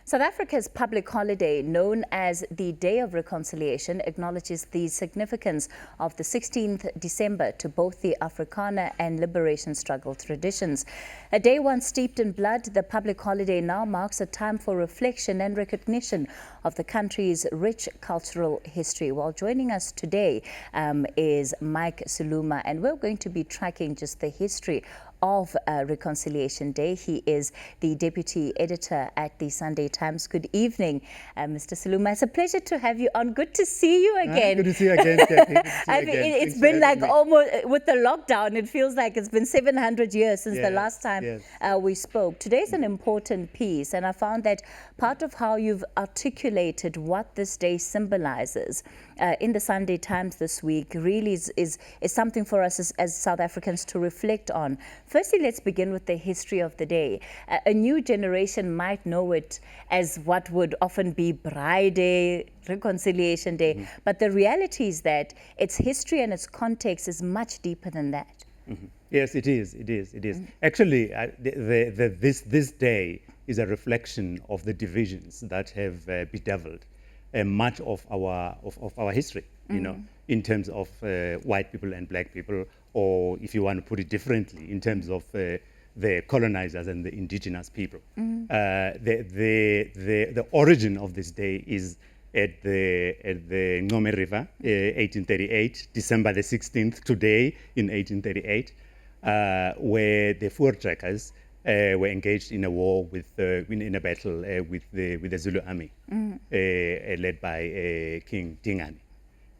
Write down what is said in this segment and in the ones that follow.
South Africa's public holiday, known as the Day of Reconciliation, acknowledges the significance of the 16th December to both the Afrikaner and liberation struggle traditions. A day once steeped in blood, the public holiday now marks a time for reflection and recognition of the country's rich cultural history. Well, joining us today is Mike Suluma, and we're going to be tracking just the history of Reconciliation Day. He is the deputy editor at the Sunday Times. Good evening, Mr. Suluma. It's a pleasure to have you on. Good to see you again. Good to see you again, Kathy. It's been like almost, with the lockdown, it feels like it's been 700 years since the last time we spoke. Today's an important piece, and I found that part of how you've articulated what this day symbolizes in the Sunday Times this week really is something for us as South Africans to reflect on. Firstly, let's begin with the history of the day. A new generation might know it as what would often be Braai Day, Reconciliation Day, but the reality is that its history and its context is much deeper than that. Yes, it is. Actually, this day is a reflection of the divisions that have bedeviled much of our history, you know, in terms of white people and black people, or if you want to put it differently, in terms of the colonizers and the indigenous people. The origin of this day is at the Ngome River, 1838, December the 16th, today in 1838, where the Voortrekkers were engaged in a war in a battle with the Zulu army, led by King Dingane.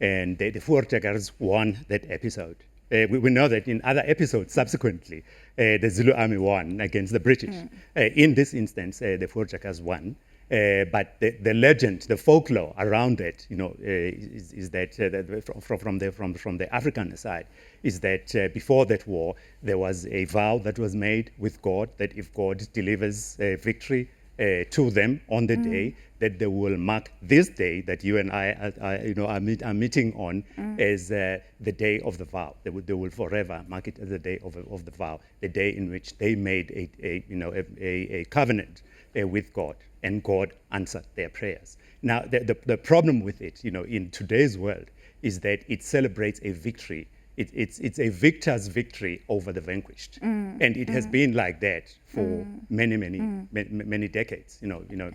And the Voortrekkers won that episode. We know that in other episodes subsequently, the Zulu army won against the British. In this instance, the Voortrekkers won. But the legend, the folklore around it, you know, is that from the Afrikaner side, is that before that war, there was a vow that was made with God that if God delivers victory to them on the day, that they will mark this day that you and I are meeting on as the day of the vow. They will forever mark it as the day of the vow, the day in which they made a covenant with God, and God answered their prayers. Now, the problem with it, you know, in today's world, is that it celebrates a victory. It's a victor's victory over the vanquished, and it has been like that for many decades. You know,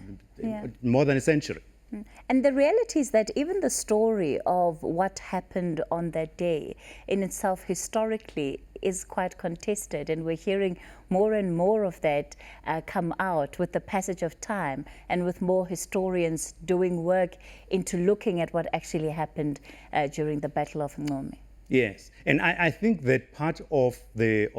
more than a century. And the reality is that even the story of what happened on that day in itself historically is quite contested, and we're hearing more and more of that come out with the passage of time and with more historians doing work into looking at what actually happened during the Battle of Ngome. Yes, and I think that part of the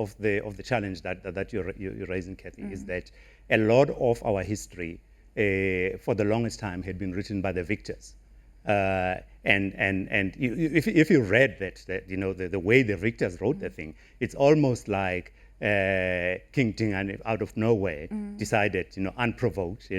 challenge that you're raising, Kathy, is that a lot of our history for the longest time had been written by the victors, and if you read that you know the way the victors wrote the thing, it's almost like King Dingane out of nowhere decided, you know, unprovoked,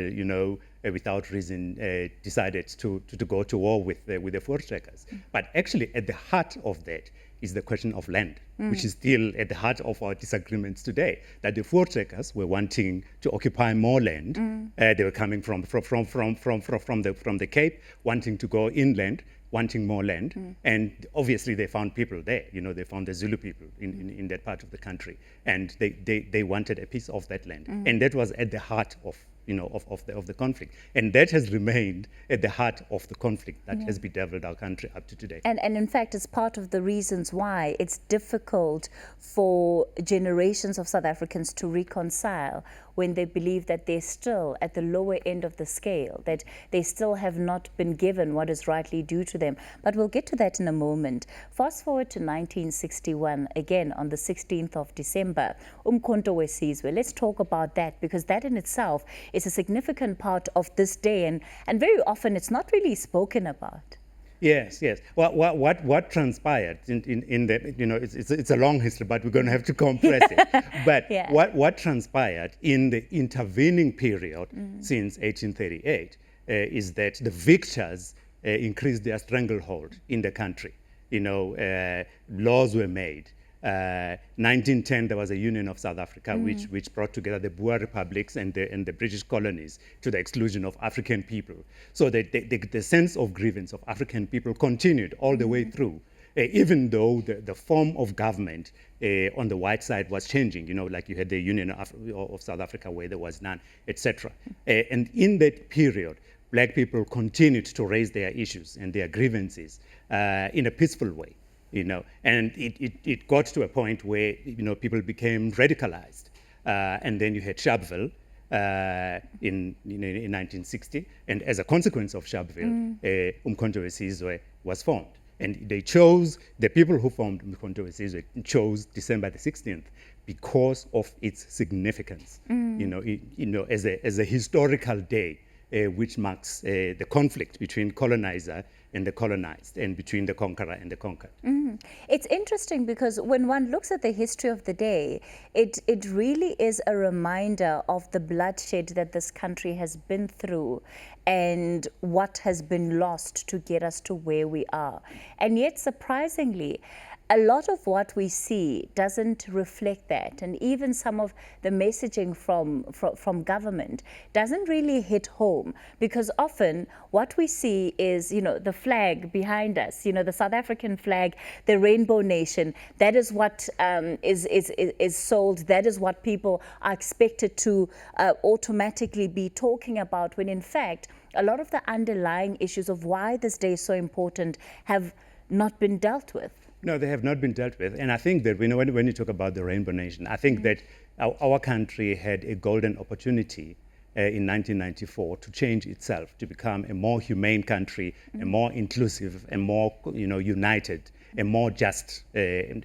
without reason, decided to go to war with the Voortrekkers. But actually, at the heart of that is the question of land, which is still at the heart of our disagreements today. That the Voortrekkers were wanting to occupy more land. They were coming from the Cape, wanting to go inland, wanting more land, and obviously they found people there. You know, they found the Zulu people in that part of the country, and they wanted a piece of that land, and that was at the heart of the conflict, and that has remained at the heart of the conflict that has bedeviled our country up to today. And in fact, it's part of the reasons why it's difficult for generations of South Africans to reconcile when they believe that they're still at the lower end of the scale, that they still have not been given what is rightly due to them. But we'll get to that in a moment. Fast forward to 1961, again on the 16th of December, Umkhonto weSizwe. Let's talk about that, because that in itself is a significant part of this day, and very often it's not really spoken about. Yes. Well, what transpired in the, you know, it's a long history, but we're going to have to compress it. But what transpired in the intervening period since 1838 is that the victors increased their stranglehold in the country. You know, laws were made. 1910, there was a Union of South Africa, which brought together the Boer republics and the British colonies to the exclusion of African people. So the sense of grievance of African people continued all the way through, even though the form of government on the white side was changing. Like you had the Union of South Africa where there was none, etc. And in that period, black people continued to raise their issues and their grievances in a peaceful way. And it got to a point where people became radicalized, and then you had Sharpeville in 1960, and as a consequence of Sharpeville, Umkhonto we was formed, and the people who formed Umkhonto we chose December the 16th because of its significance, as a historical day. Which marks the conflict between colonizer and the colonized, and between the conqueror and the conquered. It's interesting because when one looks at the history of the day, it really is a reminder of the bloodshed that this country has been through and what has been lost to get us to where we are. And yet, surprisingly, a lot of what we see doesn't reflect that, and even some of the messaging from government doesn't really hit home, because often what we see is, the flag behind us, the South African flag, the Rainbow Nation. That is what is sold. That is what people are expected to automatically be talking about, when in fact a lot of the underlying issues of why this day is so important have not been dealt with. No, they have not been dealt with. And I think that when you talk about the Rainbow Nation, I think that our country had a golden opportunity in 1994 to change itself, to become a more humane country, a more inclusive, a more united, a more just a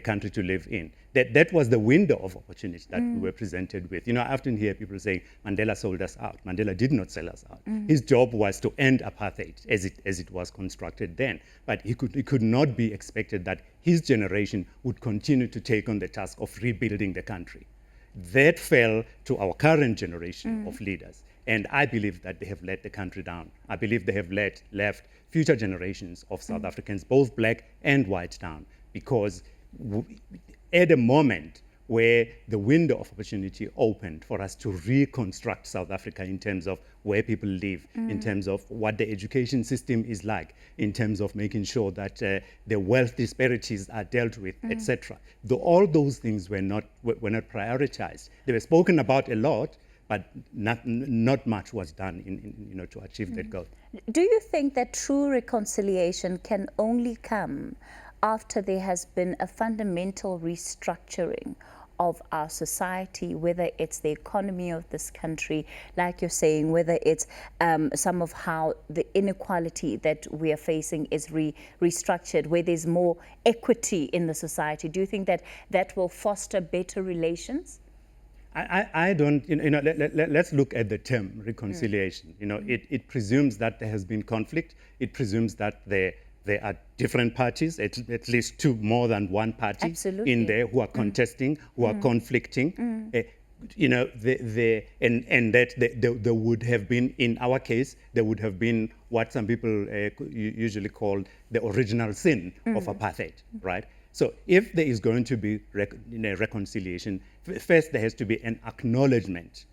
country to live in. That was the window of opportunity that we were presented with. I often hear people say Mandela sold us out. Mandela did not sell us out. His job was to end apartheid as it was constructed then. But it could not be expected that his generation would continue to take on the task of rebuilding the country. That fell to our current generation of leaders. And I believe that they have let the country down. I believe they have left future generations of South Africans, both black and white, down, because at a moment where the window of opportunity opened for us to reconstruct South Africa in terms of where people live, in terms of what the education system is like, in terms of making sure that the wealth disparities are dealt with, etc. All those things were not prioritized. They were spoken about a lot, but not much was done to achieve that goal. Do you think that true reconciliation can only come after there has been a fundamental restructuring of our society, whether it's the economy of this country, like you're saying, whether it's some of how the inequality that we are facing is restructured, where there's more equity in the society? Do you think that will foster better relations? I don't, let's look at the term reconciliation. It presumes that there has been conflict. It presumes that there are different parties, at least two, more than one party in there who are contesting, who are conflicting. And that there would have been, in our case, there would have been what some people usually call the original sin of apartheid, right? So if there is going to be reconciliation, first there has to be an acknowledgement,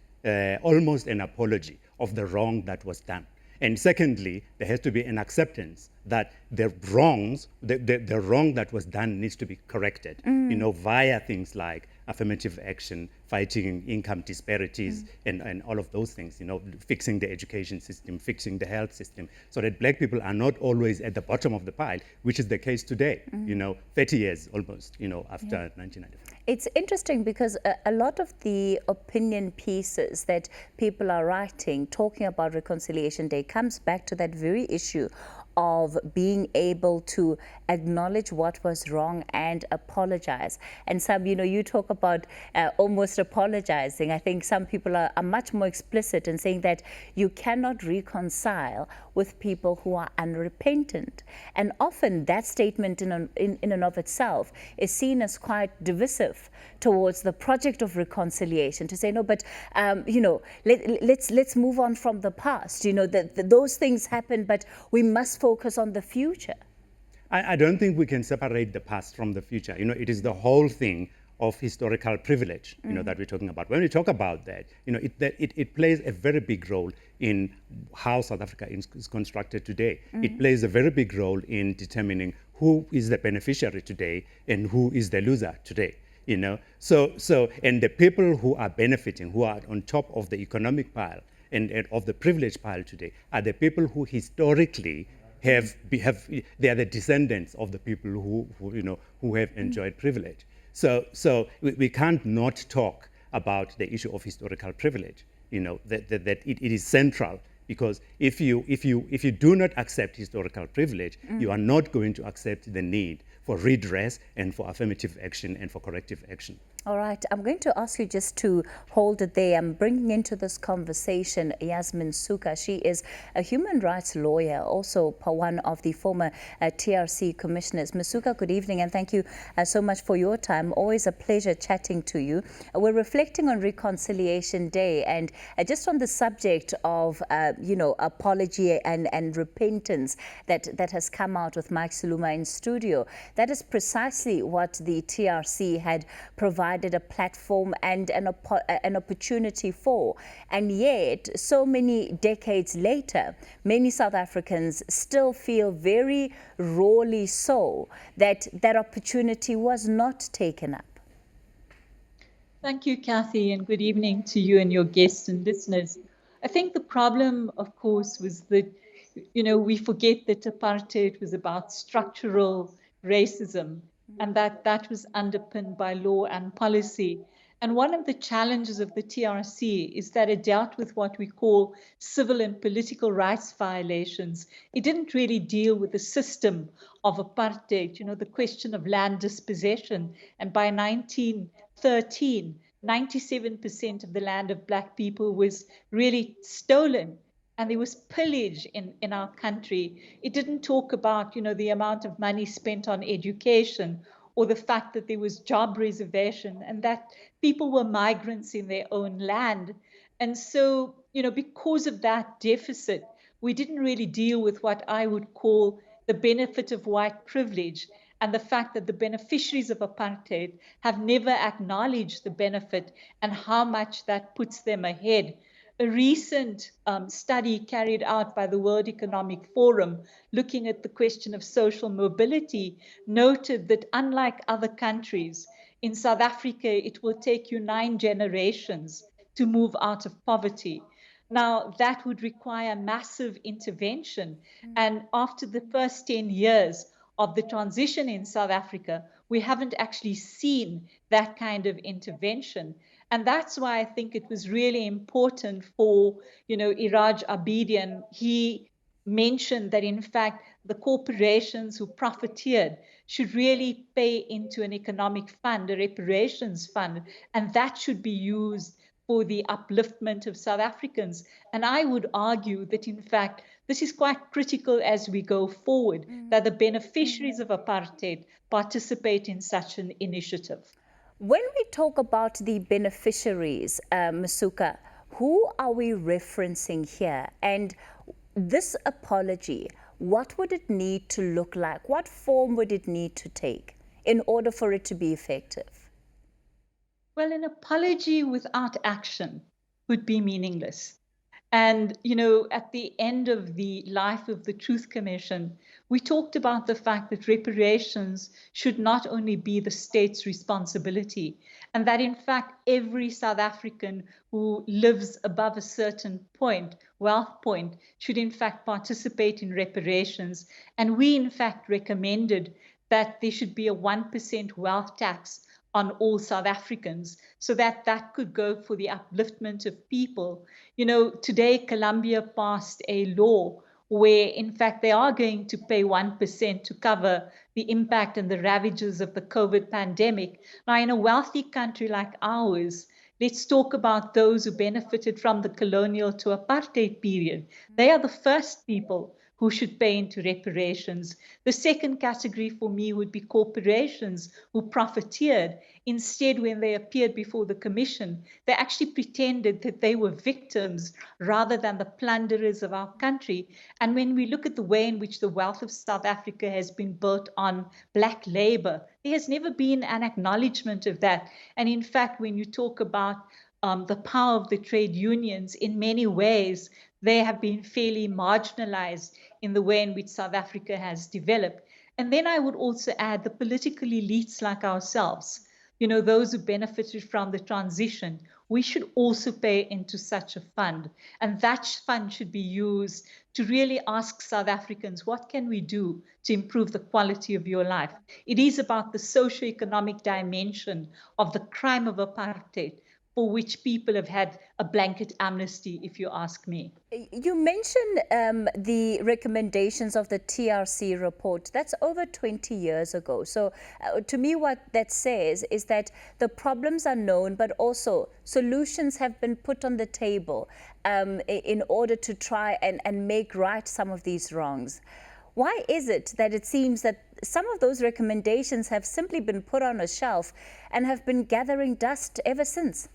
almost an apology of the wrong that was done. And secondly, there has to be an acceptance that the wrongs, the wrong that was done needs to be corrected, via things like affirmative action, fighting income disparities, and all of those things, fixing the education system, fixing the health system, so that black people are not always at the bottom of the pile, which is the case today, 30 years almost, after 1994. It's interesting because a lot of the opinion pieces that people are writing, talking about Reconciliation Day, comes back to that very issue of being able to acknowledge what was wrong and apologize. And some, you talk about almost apologizing. I think some people are much more explicit in saying that you cannot reconcile with people who are unrepentant. And often that statement in and of itself is seen as quite divisive towards the project of reconciliation, to say, no, but, let's move on from the past. Those things happen, but we must focus on the future. I don't think we can separate the past from the future. It is the whole thing of historical privilege, that we're talking about. When we talk about that, it plays a very big role in how South Africa is constructed today. It plays a very big role in determining who is the beneficiary today and who is the loser today. So and the people who are benefiting, who are on top of the economic pile and of the privilege pile today, are the people who historically they are the descendants of the people who have enjoyed privilege. So we can't not talk about the issue of historical privilege. That it is central, because if you do not accept historical privilege, you are not going to accept the need for redress and for affirmative action and for corrective action. All right, I'm going to ask you just to hold it there. I'm bringing into this conversation Yasmin Suka. She is a human rights lawyer, also one of the former TRC commissioners. Ms. Suka, good evening, and thank you so much for your time. Always a pleasure chatting to you. We're reflecting on Reconciliation Day, and just on the subject of, apology and repentance that has come out with Mike Saluma in studio. That is precisely what the TRC had provided a platform and an opportunity for. And yet, so many decades later, many South Africans still feel very rawly so that that opportunity was not taken up. Thank you, Kathy, and good evening to you and your guests and listeners. I think the problem, of course, was that, we forget that apartheid was about structural racism, and that was underpinned by law and policy. And one of the challenges of the TRC is that it dealt with what we call civil and political rights violations. It didn't really deal with the system of apartheid, the question of land dispossession. And by 1913, 97% of the land of Black people was really stolen. And there was pillage in our country. It didn't talk about, the amount of money spent on education, or the fact that there was job reservation and that people were migrants in their own land. And so, because of that deficit, we didn't really deal with what I would call the benefit of white privilege, and the fact that the beneficiaries of apartheid have never acknowledged the benefit and how much that puts them ahead. A recent study carried out by the World Economic Forum, looking at the question of social mobility, noted that unlike other countries, in South Africa, it will take you 9 generations to move out of poverty. Now, that would require massive intervention. And after the first 10 years of the transition in South Africa, we haven't actually seen that kind of intervention. And that's why I think it was really important for, Iraj Abedian. He mentioned that, in fact, the corporations who profiteered should really pay into an economic fund, a reparations fund, and that should be used for the upliftment of South Africans. And I would argue that, in fact, this is quite critical as we go forward, that the beneficiaries of apartheid participate in such an initiative. When we talk about the beneficiaries, Ms. Suka, who are we referencing here? And this apology, what would it need to look like? What form would it need to take in order for it to be effective? Well, an apology without action would be meaningless. And, at the end of the life of the Truth Commission, we talked about the fact that reparations should not only be the state's responsibility, and that, in fact, every South African who lives above a certain point, wealth point, should, in fact, participate in reparations. And we, in fact, recommended that there should be a 1% wealth tax on all South Africans, so that could go for the upliftment of people. Today Colombia passed a law where, in fact, they are going to pay 1% to cover the impact and the ravages of the COVID pandemic. Now, in a wealthy country like ours, let's talk about those who benefited from the colonial to apartheid period. They are the first people who should pay into reparations. The second category for me would be corporations who profiteered. Instead, when they appeared before the commission, they actually pretended that they were victims rather than the plunderers of our country. And when we look at the way in which the wealth of South Africa has been built on black labor, there has never been an acknowledgement of that. And in fact, when you talk about the power of the trade unions, in many ways, they have been fairly marginalized in the way in which South Africa has developed. And then I would also add the political elites like ourselves, you know, those who benefited from the transition. We should also pay into such a fund. And that fund should be used to really ask South Africans, what can we do to improve the quality of your life? It is about the socio-economic dimension of the crime of apartheid, for which people have had a blanket amnesty, if you ask me. You mentioned the recommendations of the TRC report. That's over 20 years ago. So to me, what that says is that the problems are known, but also solutions have been put on the table in order to try and make right some of these wrongs. Why is it that it seems that some of those recommendations have simply been put on a shelf and have been gathering dust ever since?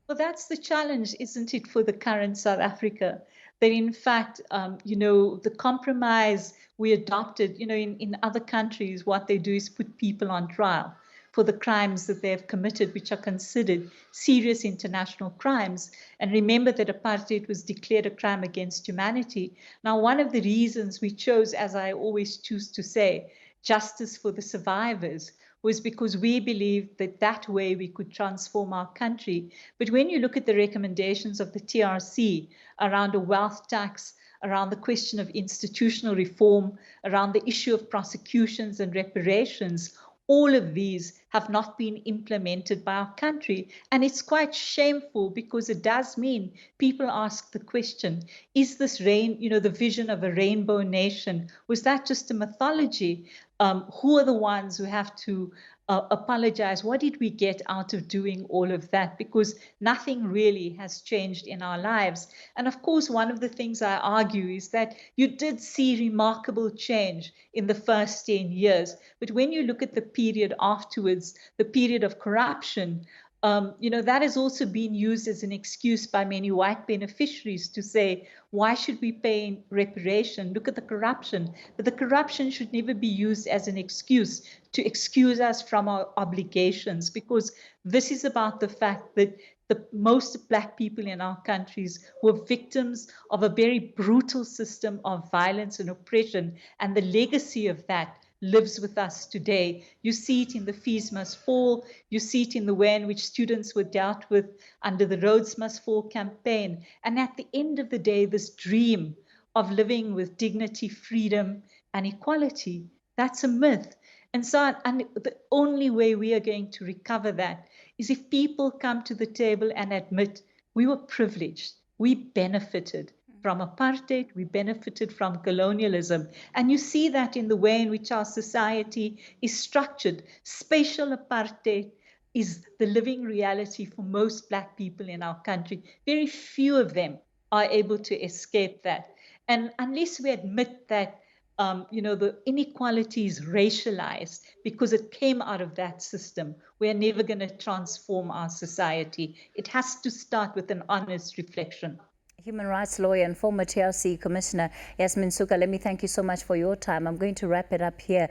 Well, that's the challenge, isn't it, for the current South Africa? That in fact, you know, the compromise we adopted, you know, in other countries, what they do is put people on trial for the crimes that they have committed, which are considered serious international crimes. And remember that apartheid was declared a crime against humanity. Now, one of the reasons we chose, as I always choose to say, justice for the survivors, was because we believed that that way we could transform our country. But when you look at the recommendations of the TRC around a wealth tax, around the question of institutional reform, around the issue of prosecutions and reparations, all of these have not been implemented by our country. And it's quite shameful, because it does mean people ask the question, is this the vision of a rainbow nation, was that just a mythology? Who are the ones who have to apologize? What did we get out of doing all of that? Because nothing really has changed in our lives. And of course, one of the things I argue is that you did see remarkable change in the first 10 years. But when you look at the period afterwards, the period of corruption, that has also been used as an excuse by many white beneficiaries to say, why should we pay in reparation? Look at the corruption. But the corruption should never be used as an excuse to excuse us from our obligations, because this is about the fact that the most black people in our countries were victims of a very brutal system of violence and oppression, and the legacy of that lives with us today. You see it in the Fees Must Fall. You see it in the way in which students were dealt with under the Rhodes Must Fall campaign. And at the end of the day, this dream of living with dignity, freedom, and equality, that's a myth. And so the only way we are going to recover that is if people come to the table and admit we were privileged, we benefited from apartheid, we benefited from colonialism. And you see that in the way in which our society is structured. Spatial apartheid is the living reality for most black people in our country. Very few of them are able to escape that. And unless we admit that the inequality is racialized because it came out of that system, we are never going to transform our society. It has to start with an honest reflection. Human rights lawyer and former TRC Commissioner Yasmin Suka, let me thank you so much for your time. I'm going to wrap it up here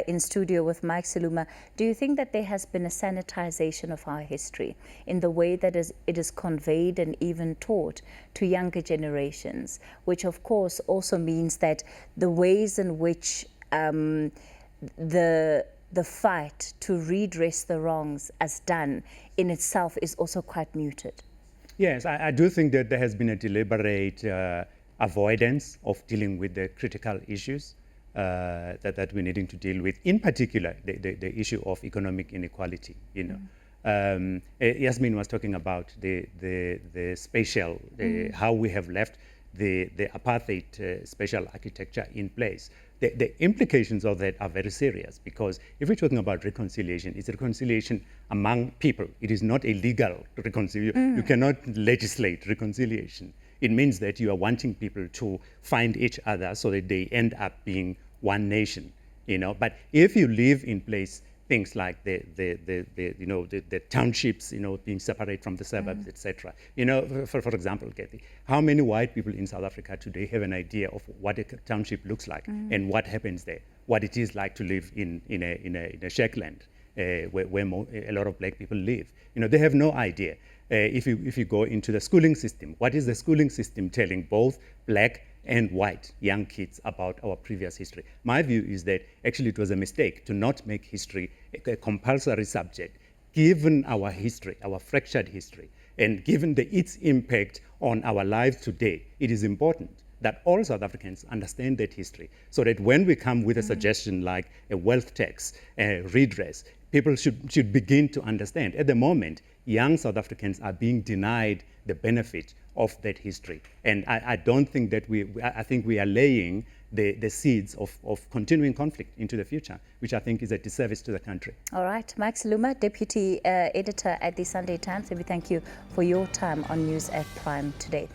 in studio with Mike Siluma. Do you think that there has been a sanitization of our history in the way that it is conveyed and even taught to younger generations, which of course also means that the ways in which the fight to redress the wrongs as done in itself is also quite muted? Yes, I do think that there has been a deliberate avoidance of dealing with the critical issues that we're needing to deal with, in particular the issue of economic inequality. Yasmin was talking about the spatial, how we have left the apartheid spatial architecture in place. The implications of that are very serious, because if we're talking about reconciliation, it's a reconciliation among people. It is not a legal reconciliation. You cannot legislate reconciliation. It means that you are wanting people to find each other so that they end up being one nation, you know. But if you live in place things like the townships, you know, being separate from the suburbs, etc. You know, for example, Kathy, how many white people in South Africa today have an idea of what a township looks like and what happens there, what it is like to live in a shackland where a lot of black people live? You know, they have no idea. If you go into the schooling system, what is the schooling system telling both black and white young kids about our previous history? My view is that actually it was a mistake to not make history a compulsory subject, given our history, our fractured history, and given its impact on our lives today. It is important that all South Africans understand that history, so that when we come with a suggestion like a wealth tax, redress, people should begin to understand. At the moment, young South Africans are being denied the benefit of that history. And I don't think that I think we are laying the seeds of continuing conflict into the future, which I think is a disservice to the country. All right. Max Luma, Deputy Editor at the Sunday Times, we thank you for your time on News at Prime today.